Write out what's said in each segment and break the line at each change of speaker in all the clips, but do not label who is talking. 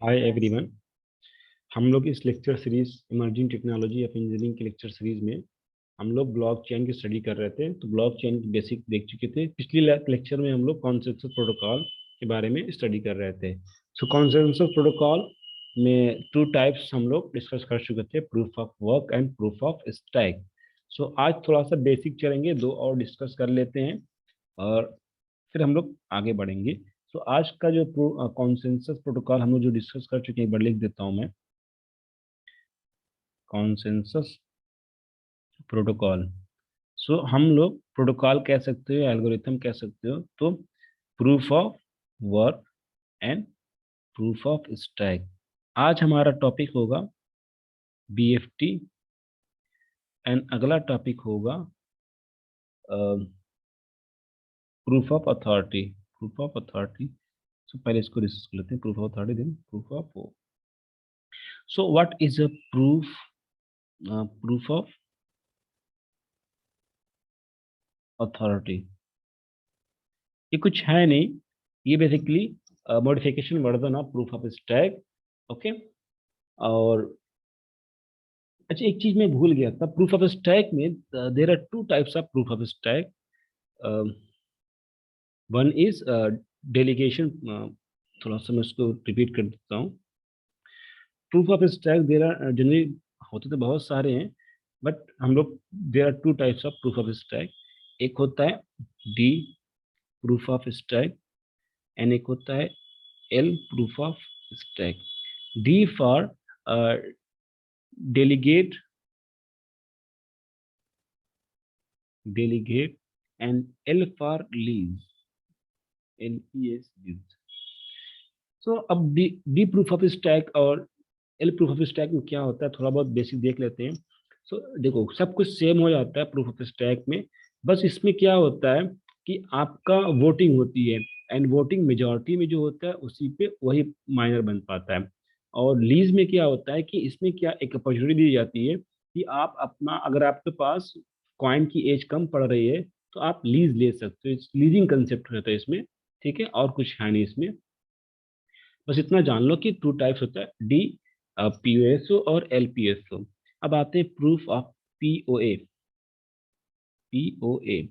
Hi everyone. हम लोग इस lecture series emerging technology of engineering के लेक्चर सीरीज में हम लोग ब्लॉकचेन की स्टडी कर रहे थे। तो ब्लॉकचेन की बेसिक देख चुके थे। पिछली लेक्चर में हम लोग कॉन्सेंसस प्रोटोकॉल के बारे में स्टडी कर रहे थे। सो कॉन्सेंसस प्रोटोकॉल में टू टाइप्स हम लोग डिस्कस कर चुके थे, proof of work and proof of stake. So आज थोड़ा सा बेसिक चलेंगे, दो और डिस्कस कर लेते हैं और फिर हम लोग आगे बढ़ेंगे। तो आज का जो कॉन्सेंसस प्रोटोकॉल हम लोग जो डिस्कस कर चुके हैं, एक बार लिख देता हूँ मैं। कॉन्सेंसस प्रोटोकॉल, सो हम लोग प्रोटोकॉल कह सकते हो, एल्गोरिथम कह सकते हो। तो proof of work and proof of stake. आज हमारा टॉपिक होगा बीएफटी एंड अगला टॉपिक होगा proof of authority. Proof of authority, so पहले इसको डिस्कस कर लेते हैं। Proof of authority, then proof of. So what is a proof? Proof of authority ये कुछ है नहीं, ये basically modification version of proof of stake. Okay. और अच्छा, एक चीज मैं भूल गया था। प्रूफ ऑफ स्टैक में there are two types of proof of stake. One is delegation. थोड़ा सा मैं उसको रिपीट कर देता हूँ। Proof of stake there are generally होते तो बहुत सारे हैं, बट हम लोग there are two types of proof of stake. एक होता है D proof of stake and एक होता है L proof of stake. D for delegate, delegate, and L for lease, LES lease। सो अब डी प्रूफ ऑफ स्टैक और L proof of stake में क्या होता है, थोड़ा बहुत बेसिक देख लेते हैं। सो देखो, सब कुछ सेम हो जाता है प्रूफ ऑफ स्टैक में। बस इसमें क्या होता है कि आपका वोटिंग होती है, एंड वोटिंग मेजॉरिटी में जो होता है उसी पे वही माइनर बन पाता है। और लीज में क्या होता है कि इसमें क्या एक अपॉर्चुनिटी दी जाती है कि आप अपना, अगर आपके पास कॉइन की एज कम पड़ रही है तो आप लीज ले सकते हो। लीजिंग कंसेप्ट रहता है इसमें। ठीक है, और कुछ है नहीं इसमें। बस इतना जान लो कि टू टाइप्स होता है, डी पीओएसओ और एलपीएसओ। अब आते हैं proof of POA. POA,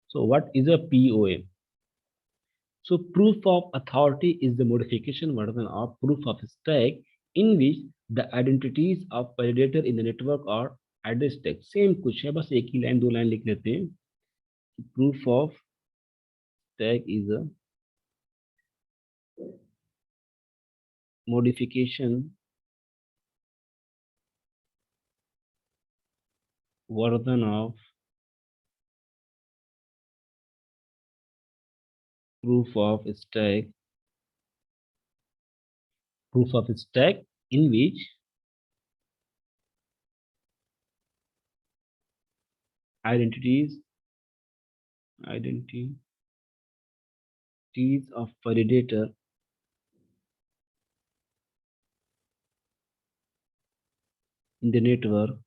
so what is a POA? So proof of authority is the modification version of proof of stake in which the identities of validator in the network are added stack। Same कुछ है, बस एक ही line दो line लिख लेते हैं। Proof of stake is a modification version of proof of stake, proof of stake in which identities identities of validator in the network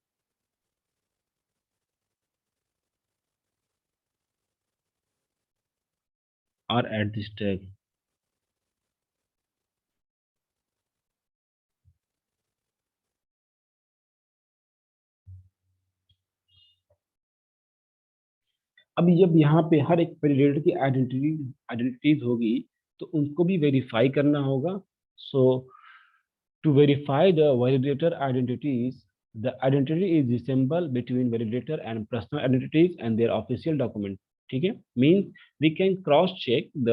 are at the stack। अब जब यहाँ पे हर एक वैलिडेटर की आइडेंटिटीज होगी तो उनको भी वेरीफाई करना होगा। So to verify the validator identities, the identity is dissemble between validator and personal identities and their official document. ठीक है, means we can cross check the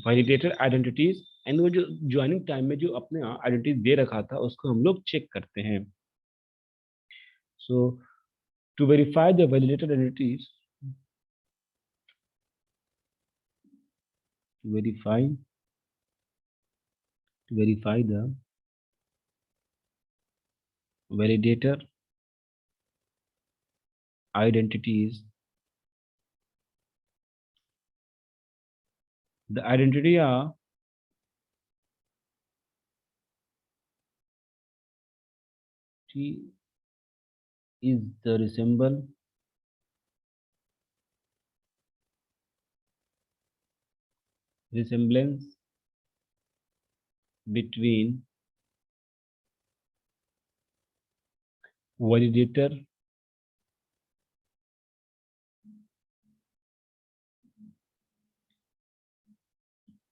validator identities, and वो जो ज्वाइनिंग टाइम में जो अपने identity दे रखा था उसको हम लोग चेक करते हैं। So to verify the validator identities, verify verify the validator identities, the identity is the resemblance between validator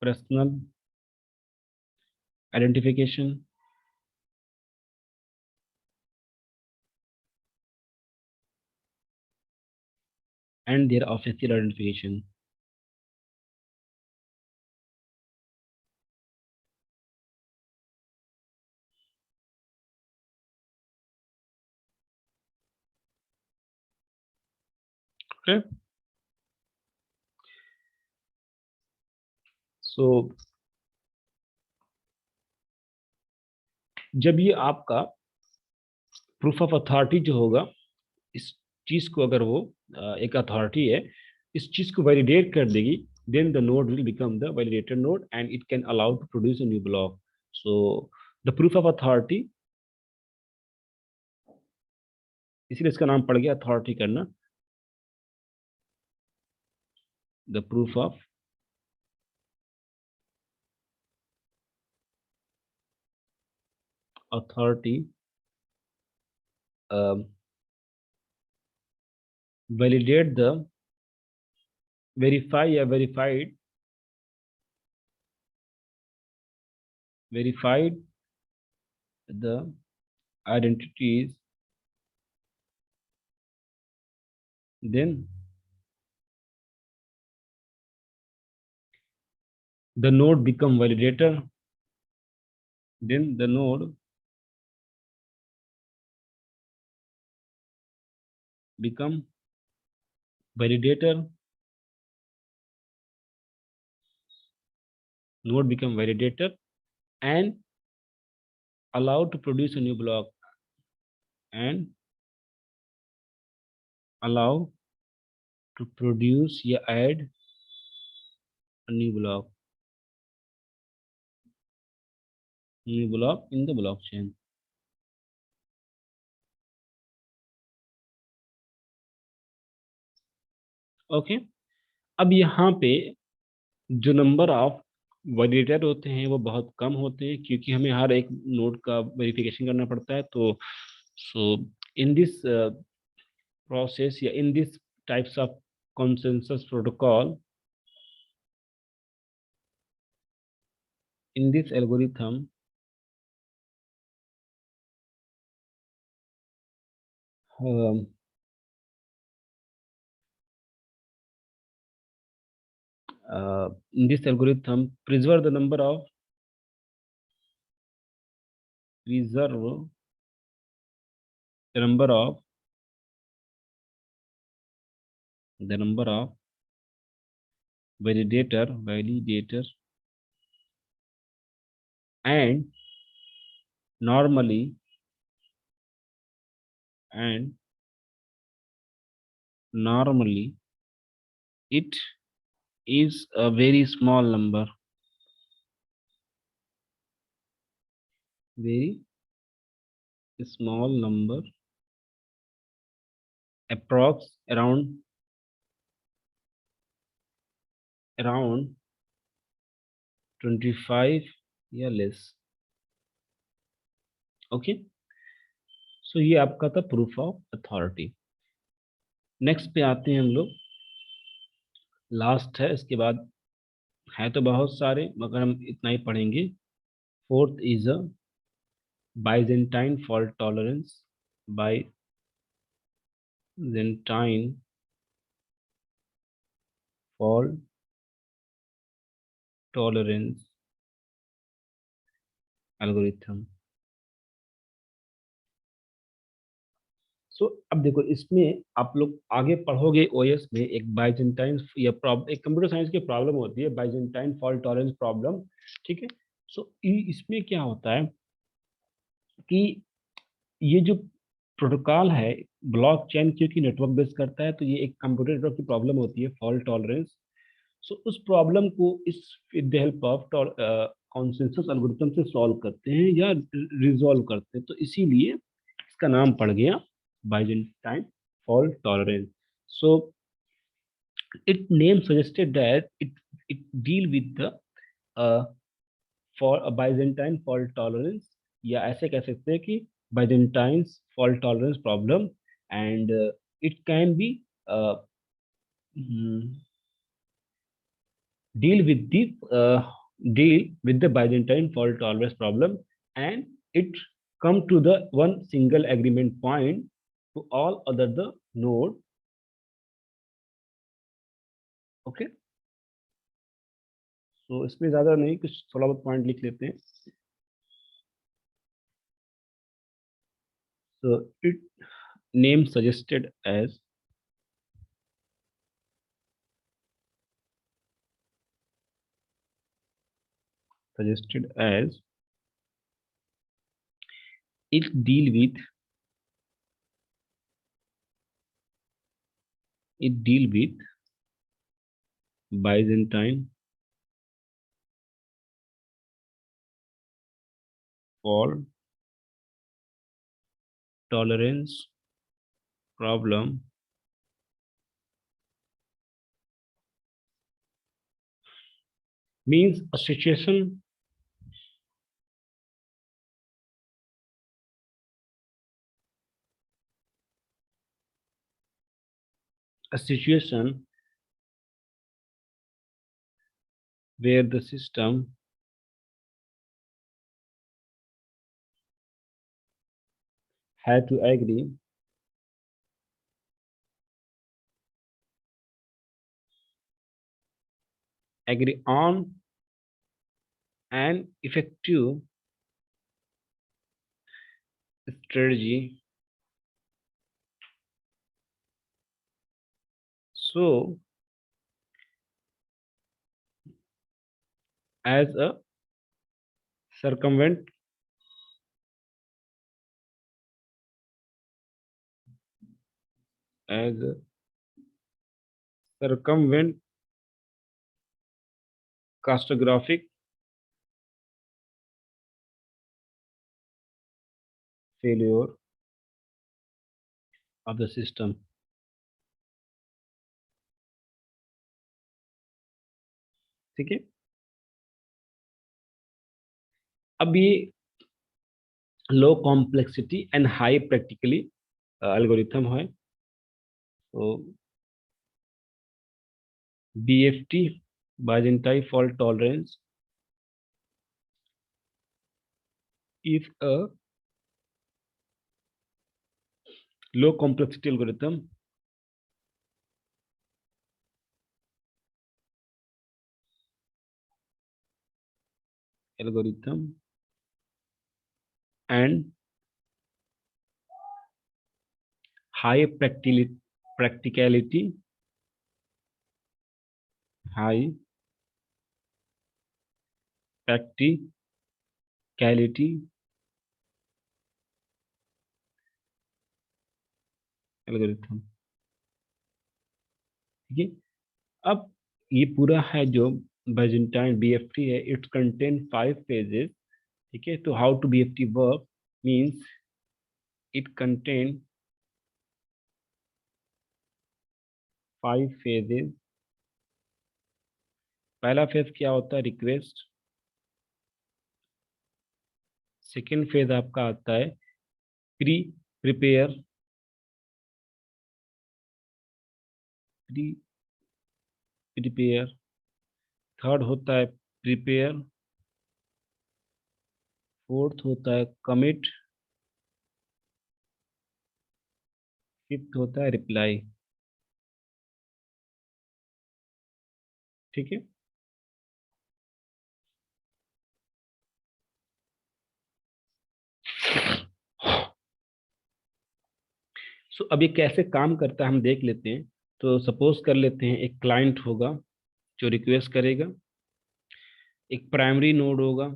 personal identification and their official identification. Okay. So जब ये आपका प्रूफ ऑफ अथॉरिटी जो होगा, इस चीज को अगर वो एक अथॉरिटी है, इस चीज को वैलिडेट कर देगी, then the node will become the validator node and it can allow to produce a new block. So the proof of authority, इसलिए इसका नाम पड़ गया अथॉरिटी करना, the proof of authority validate the verify या verified the identities, then the node become validator, then the node become validator, node become validator and allowed to produce a new block and allow to produce या add a new block in the blockchain. Okay, अब यहाँ पे जो number of validator होते हैं वो बहुत कम होते हैं, क्योंकि हमें हर एक नोड का वेरिफिकेशन करना पड़ता है। तो सो इन दिस प्रोसेस या इन this types of consensus protocol, in this algorithm, um, in this algorithm preserve the number of the number of validator and normally it is a very small number, very small number, approx around 25 या less. Okay, सो ये आपका था proof of authority. Next पे आते हैं हम लोग, last है, इसके बाद है तो बहुत सारे मगर हम इतना ही पढ़ेंगे। Fourth is a Byzantine fault tolerance, Byzantine fault tolerance algorithm. So अब देखो, इसमें आप लोग आगे पढ़ोगे ओएस में एक बाइजेंटाइन या एक कंप्यूटर साइंस की प्रॉब्लम होती है, बाइजेंटाइन फॉल्ट टॉलरेंस प्रॉब्लम। ठीक है, सो इसमें क्या होता है कि ये जो प्रोटोकॉल है, ब्लॉकचेन क्योंकि नेटवर्क बेस करता है, तो ये एक कंप्यूटर नेटवर्क की प्रॉब्लम होती है, फॉल्ट टॉलरेंस। सो उस प्रॉब्लम को इस with the help of consensus algorithm से सॉल्व करते हैं या रिजॉल्व करते हैं, तो इसीलिए इसका नाम पड़ गया Byzantine fault tolerance. So it name suggested that it deal with the for Byzantine fault tolerance, या ऐसे कह सकते हैं कि Byzantine's fault tolerance problem, and it can be uh, deal with the Byzantine fault tolerance problem, and it come to the one single agreement point to all other the node. Okay, so इसमें ज्यादा नहीं, कुछ थोड़ा बहुत point लिख लेते हैं. So it name suggested as it deal with Byzantine fault tolerance problem, means a situation where the system had to agree on an effective strategy. So as a circumvent as a circumvent catastrophic failure of the system. ठीक है. अब ये low complexity and high practically algorithm है. तो BFT, Byzantine fault tolerance, is a low complexity algorithm and high practicality, high practicality algorithm. ठीक है. अब ये पूरा है जो Byzantine BFT है, इट कंटेन 5 phases. ठीक है. तो how to BFT work means it contain 5 phases. पहला फेज क्या होता है? रिक्वेस्ट. सेकेंड फेज आपका आता है प्रिपेयर. प्रिपेयर. थर्ड होता है प्रिपेयर. फोर्थ होता है कमिट. फिफ्थ होता है रिप्लाई. ठीक है. सो अब ये कैसे काम करता है हम देख लेते हैं. तो सपोज कर लेते हैं एक क्लाइंट होगा जो रिक्वेस्ट करेगा, एक प्राइमरी नोड होगा,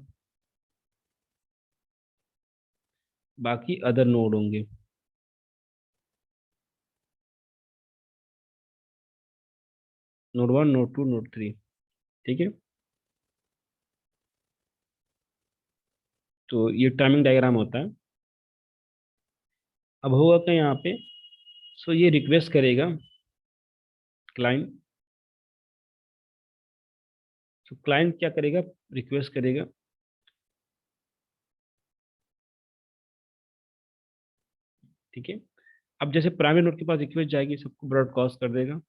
बाकी अदर नोड होंगे. Node 1, node 2, node 3. ठीक है. तो ये टाइमिंग डायग्राम होता है. अब होगा क्या यहाँ पे? सो ये रिक्वेस्ट करेगा क्लाइंट. तो क्लाइंट क्या करेगा? रिक्वेस्ट करेगा. ठीक है। अब जैसे प्राइमरी नोड के पास रिक्वेस्ट जाएगी, सबको ब्रॉडकास्ट कर देगा।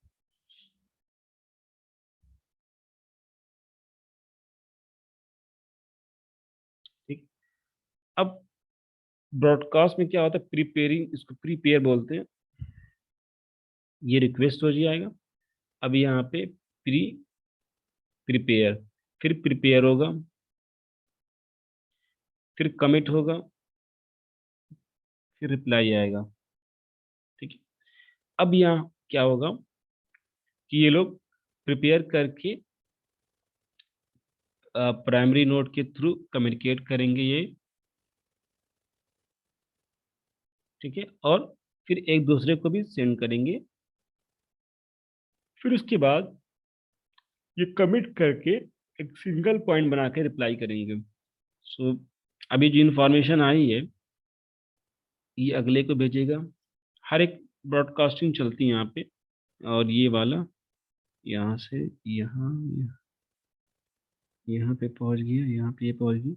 ठीक। अब ब्रॉडकास्ट में क्या होता है, प्रिपेयरिंग, इसको प्रीपेयर बोलते हैं। ये रिक्वेस्ट हो जाएगा। अब यहाँ पे प्री प्रिपेयर, फिर प्रिपेयर होगा, फिर कमिट होगा, फिर रिप्लाई आएगा। ठीक है। अब यहाँ क्या होगा कि ये लोग प्रिपेयर करके प्राइमरी नोड के थ्रू कम्युनिकेट करेंगे ये। ठीक है। और फिर एक दूसरे को भी सेंड करेंगे। फिर उसके बाद ये कमिट करके एक सिंगल पॉइंट बना के रिप्लाई करेंगे। सो अभी जो इंफॉर्मेशन आई है, ये अगले को भेजेगा। हर एक ब्रॉडकास्टिंग चलती है यहाँ पे। और ये वाला यहाँ से यहाँ यहाँ पे पहुंच गया, यहाँ पे ये पहुंच गया।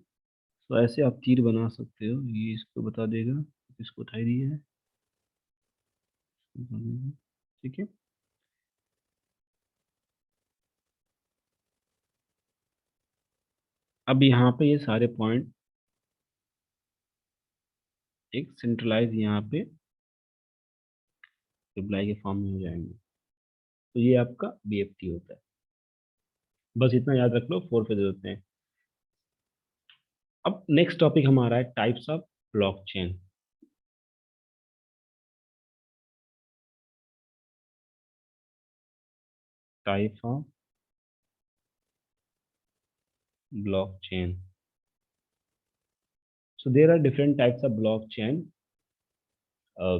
तो ऐसे आप तीर बना सकते हो, ये इसको बता देगा, इसको उठाई दिया है, इसको बता देगा। ठीक है। अब यहाँ पे ये सारे पॉइंट एक सेंट्रलाइज यहाँ पे रिप्लाई के फॉर्म में हो जाएंगे। तो ये आपका बीएफटी होता है। बस इतना याद रख लो, 4 फेज होते हैं। अब नेक्स्ट टॉपिक हमारा है types of blockchain. Type of blockchain. So there are different types of blockchain, uh,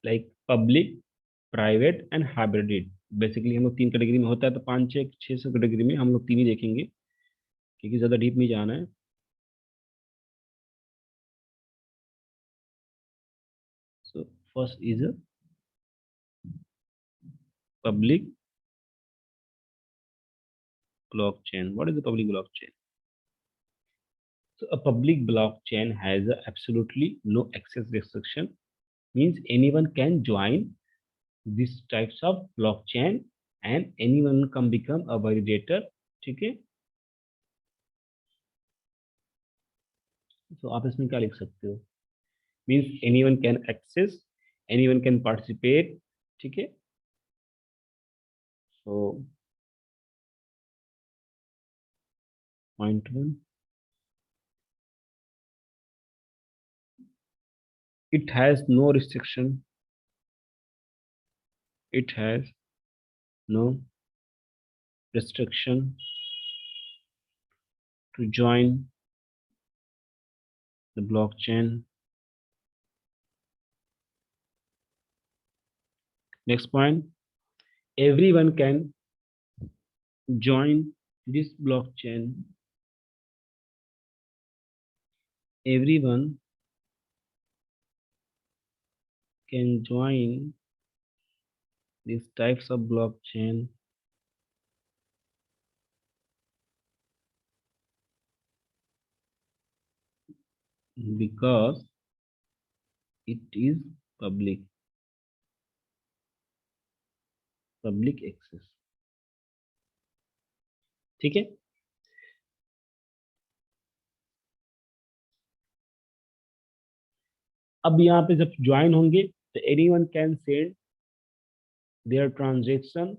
like public, private and hybrid. Basically हम लोग 3 कैटेगरी में होता है, तो 5 6 कैटेगरी में हम लोग 3 ही देखेंगे, क्योंकि ज़्यादा डीप नहीं जाना है। So first is a public blockchain. What is a public blockchain? So a public blockchain has a absolutely no access restriction, means anyone can join these types of blockchain and anyone can become a validator. ठीक है। तो आप इसमें क्या लिख सकते हो, means anyone can access, anyone can participate. ठीक है। So point 1, it has no restriction, it has no restriction to join the blockchain. Next point, everyone can join this blockchain. Everyone can join these types of blockchain because it is public, public access। ठीक है। अब यहाँ पे जब join होंगे तो anyone can send their transaction,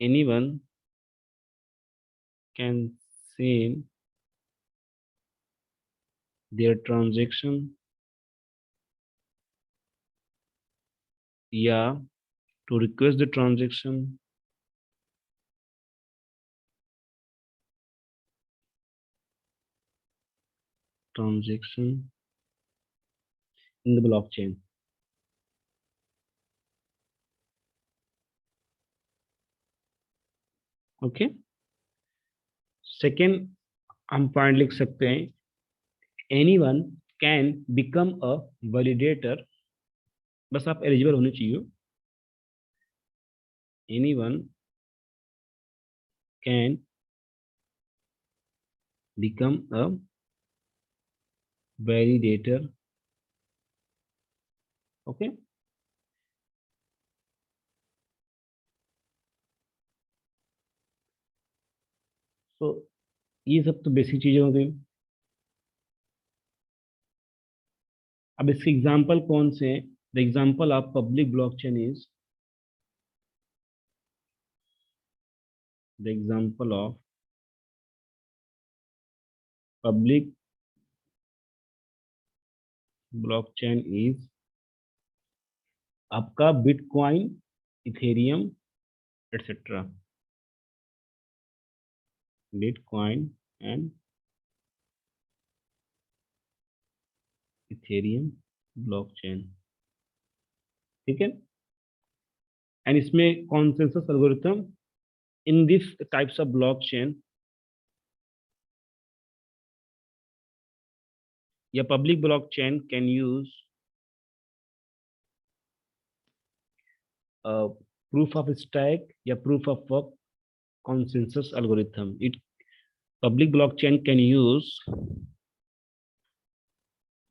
anyone can send their transaction या to request the transaction in the blockchain। Okay. Second हम पॉइंट लिख सकते हैं, anyone can become a validator. बस आप एलिजिबल होने चाहिए। Anyone can become a validator. Okay. So ये सब तो बेसिक चीजें हो गई। अब इसके एग्जाम्पल कौन से हैं? The example of public blockchain is, the example of public blockchain is आपका Bitcoin, Ethereum, etcetera. Bitcoin and Ethereum blockchain. ठीक है। एंड इसमें consensus algorithm in this types of blockchain या public blockchain can use proof of stake या proof of work consensus algorithm. It public blockchain can use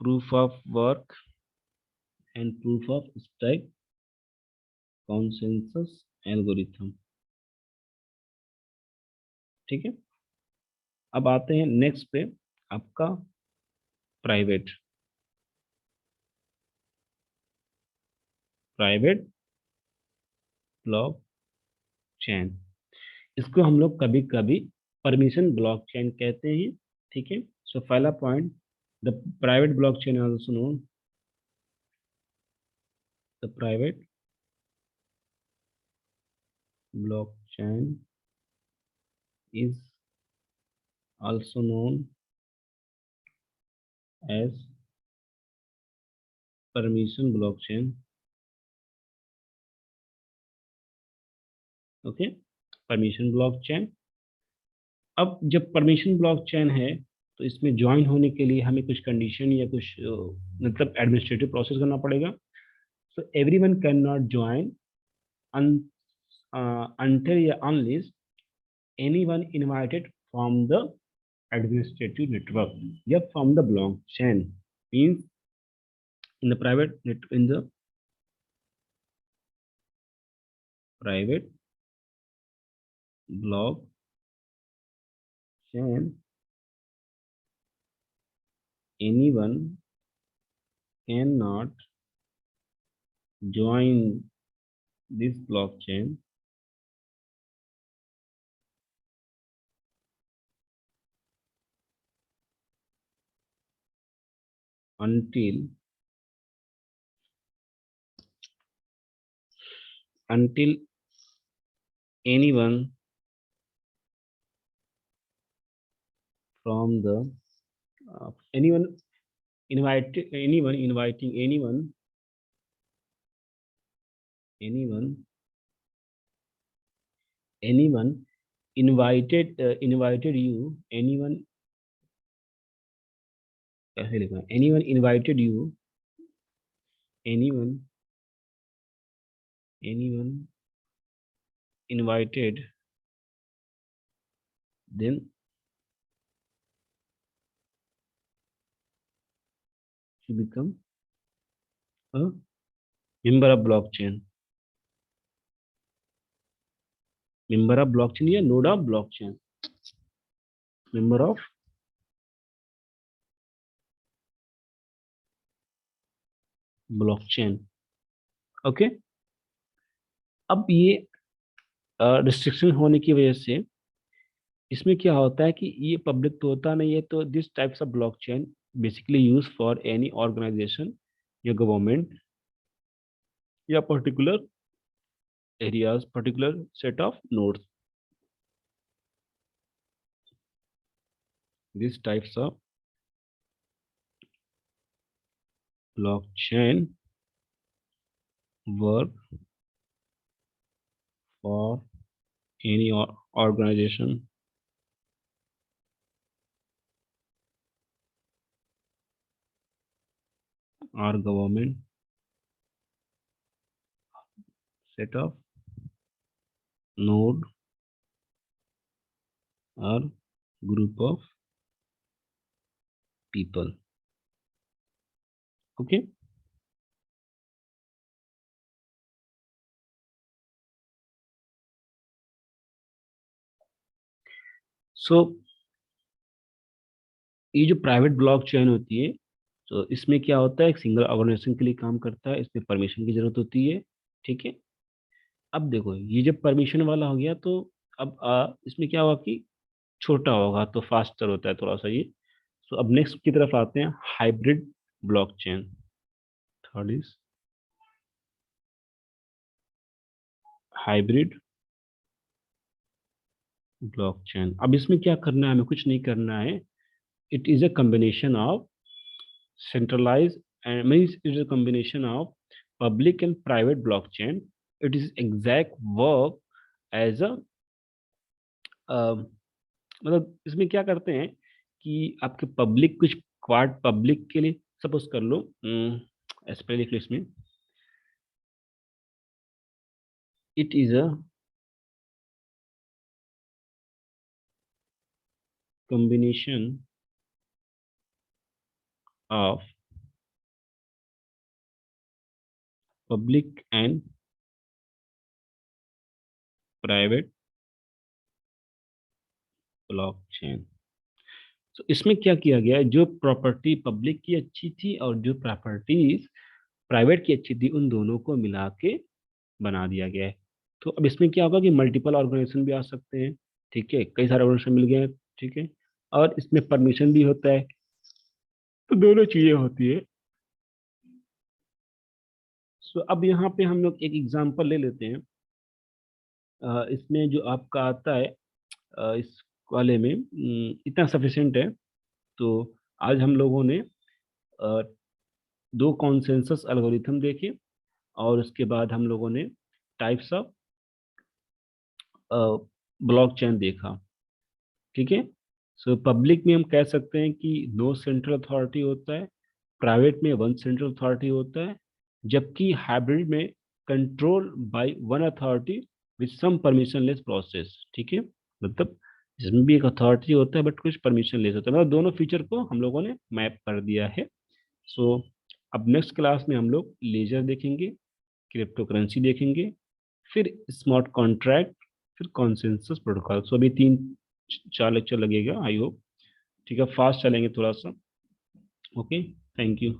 proof of work and proof of stake consensus algorithm. ठीक है। अब आते हैं next पे, आपका private private blockchain. इसको हम लोग कभी कभी परमिशन ब्लॉकचेन कहते हैं। ठीक है। सो पहला point, the private blockchain also known, the private blockchain is also known as permission blockchain. Okay, permission blockchain. अब जब परमिशन ब्लॉकचेन है तो इसमें ज्वाइन होने के लिए हमें कुछ कंडीशन या कुछ मतलब एडमिनिस्ट्रेटिव प्रोसेस करना पड़ेगा। So everyone can not join until या unless anyone invited from the administrative network या from the blockchain, means in the private blockchain anyone cannot join this blockchain until anyone from the anyone inviting anyone invited you, anyone कैसे लिखना है? anyone invited then you become a member of blockchain, या node of blockchain, member of blockchain। Okay. अब ये restriction होने की वजह से इसमें क्या होता है कि ये पब्लिक तो होता नहीं है, तो this types of blockchain basically use for any organisation या गवर्नमेंट या particular areas, particular set of nodes. This types of blockchain work for any organization or government set of node or group of people. Okay. So ये जो private blockchain होती है, तो इसमें क्या होता है, एक सिंगल ऑर्गेनाइजेशन के लिए काम करता है, इसमें परमिशन की जरूरत होती है। ठीक है। अब देखो ये जब परमिशन वाला हो गया तो अब इसमें क्या होगा कि छोटा होगा तो फास्टर होता है थोड़ा सा ये। तो अब नेक्स्ट की तरफ आते हैं, hybrid blockchain. Third is hybrid blockchain. अब इसमें क्या करना है, हमें कुछ नहीं करना है। It is a combination of centralized and means it is a combination of public and private blockchain. It is exact work as a मतलब इसमें क्या करते हैं कि आपके पब्लिक कुछ क्वार्ट पब्लिक के लिए सपोज कर लो, ऐसे पहले लिख लो इसमें, it is a combination of public and private blockchain। तो इसमें क्या किया गया है, जो प्रॉपर्टी पब्लिक की अच्छी थी और जो प्रॉपर्टीज प्राइवेट की अच्छी थी, उन दोनों को मिला के बना दिया गया है। तो अब इसमें क्या होगा कि मल्टीपल ऑर्गेनाइजेशन भी आ सकते हैं। ठीक है, कई सारे ऑर्गेनाइजेशन मिल गए हैं। ठीक है, और इसमें परमिशन भी होता है, तो दोनों चीजें होती है। सो अब यहाँ पे हम लोग एक एग्जांपल ले लेते हैं। इसमें जो आपका आता है, इस वाले में इतना सफिशिएंट है। तो आज हम लोगों ने अ, दो कॉन्सेंसस एल्गोरिथम देखे, और उसके बाद हम लोगों ने टाइप्स ऑफ ब्लॉकचेन देखा। ठीक है। सो पब्लिक में हम कह सकते हैं कि नो सेंट्रल अथॉरिटी होता है, प्राइवेट में वन सेंट्रल अथॉरिटी होता है, जबकि हाइब्रिड में control by one authority with some permissionless process. ठीक है, मतलब इसमें भी एक अथॉरिटी होता है बट कुछ परमिशन लेस होता है, मतलब दोनों फीचर को हम लोगों ने मैप कर दिया है। सो अब नेक्स्ट क्लास में हम लोग लेजर देखेंगे, क्रिप्टो करेंसी देखेंगे, फिर स्मार्ट कॉन्ट्रैक्ट, फिर कॉन्सेंसस प्रोटोकॉल। सो अभी 3-4 लेक्चर लगेगा आई होप। ठीक है, फास्ट चलेंगे थोड़ा सा। Okay, thank you.